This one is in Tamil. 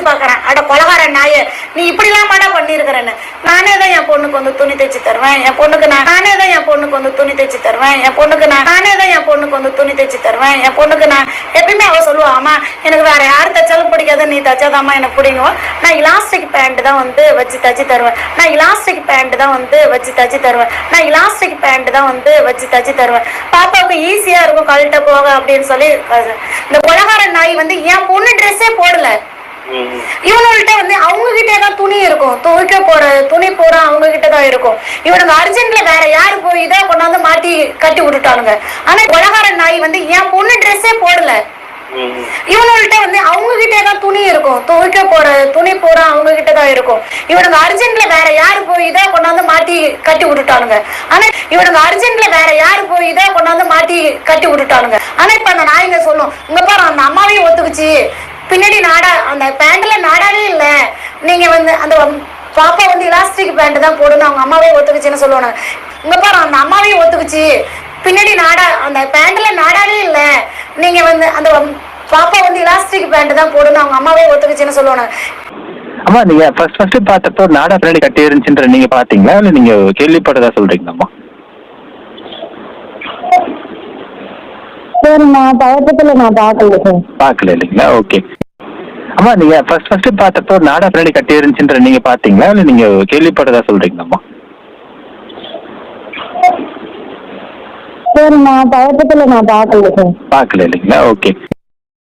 பாக்குறேன். அட கொலகார நாயே, நீ இப்படி எல்லாம் மாடா பண்ணிருக்கிறேன்னு. நானே தான் என் பொண்ணுக்கு வந்து துணி தைச்சு தருவேன். என் பொண்ணுக்கு நானே தான் என் பொண்ணுக்கு வந்து துணி தைச்சு தருவேன். என் பொண்ணுக்கு நானே தான் என் பொண்ணுக்கு வந்து துணி தைச்சு தருவேன். என் பொண்ணுக்கு நான் எப்பயுமே அவ சொல்லுவா, அம்மா எனக்கு வேற யாரும் தைச்சாலும் பிடிக்காது, நீ தைச்சாதாம்மா எனக்கு பிடிக்கும். நான் இலாஸ்டிக் பேண்ட் தான் வந்து வச்சு தைச்சு தருவேன். நான் இலாஸ்டிக் பேண்ட் தான் வந்து வச்சு தைச்சு தருவேன். நான் இலாஸ்டிக் பேண்ட் தான் வந்து வச்சு தைச்சு தருவேன். பாப்பாவுக்கு ஈஸியா இருக்கும் கழட்ட போக அப்படின்னு சொல்லி. இந்த கொலகார நாய் வந்து என் பொண்ணு ட்ரெஸ்ஸே போடல. இவனுகிட்ட வந்து அவங்க கிட்டே தான் துணி இருக்கும், துவைக்க போற துணி பூரா அவங்க கிட்டதான் இருக்கும். இவனுங்க அர்ஜென்ட்ல வேற யாரு போய் இதை கொண்டாந்து மாட்டி கட்டி விட்டுட்டானுங்க. ஆனா கொலகார நாய் வந்து என் பொண்ணு ட்ரெஸ்ஸே போடல. இவனுகிட்ட வந்து அவங்க கிட்டே தான் துணி இருக்கும், துவைக்க போற துணி பூரா அவங்க கிட்டதான் இருக்கும். இவனுங்க அர்ஜென்ட்ல வேற யாரு போய் இதை கொண்டாந்து மாட்டி கட்டி விட்டுட்டானுங்க. ஆனா இவனுங்க அர்ஜென்ட்ல வேற யாரு போய் இதை கொண்டாந்து மாட்டி கட்டி விட்டுட்டானுங்க. ஆனா இப்ப அந்த நாய்ங்க சொல்லும், இங்க பாரு அந்த அம்மாவையும் ஒத்துக்குச்சு, பின்னாடி நாடா அந்த பேண்ட்ல நாடாவே இல்ல, நீங்க வந்து அந்த பாப்பா வந்து இலாஸ்டிக் பேண்ட் தான் போடணும், அவங்க அம்மாவே ஒத்துக்குச்சுன்னு சொல்லுவாங்க. இங்க பாரு அந்த அம்மாவையும் ஒத்துக்குச்சு, பின்னாடி நாடா அந்த பேண்ட்ல நாடாவே இல்ல, நீங்க வந்து அந்த பாப்பா வந்து இலாஸ்டிக் பேண்ட் தான் போடணும், அவங்க அம்மாவே ஒத்துக்குச்சுன்னு சொல்லுவாங்க. அம்மா நீங்க ஃபர்ஸ்ட் பார்த்தப்போ நாடா பின்னாடி கட்டி இருந்துச்சுன்ற நீங்க பாத்தீங்களா இல்ல நீங்க கேள்விப்பட்டதா சொல்றீங்களாம்மா? சரிம்மா, பழக்கத்துல நான் பார்க்கல சார். பார்க்கல இல்லைங்களா? ஓகே. அம்மா நீங்க ஃபர்ஸ்ட் பார்த்தப்போ நாடா பின்னாடி கட்டி இருந்துச்சுன்ற நீங்க பாத்தீங்களா இல்ல நீங்க கேள்விப்பட்டதா சொல்றீங்களாம்மா? சரிம்மா, பழக்கத்துல நான் பார்க்கல சார். பார்க்கல இல்லைங்களா? ஓகே.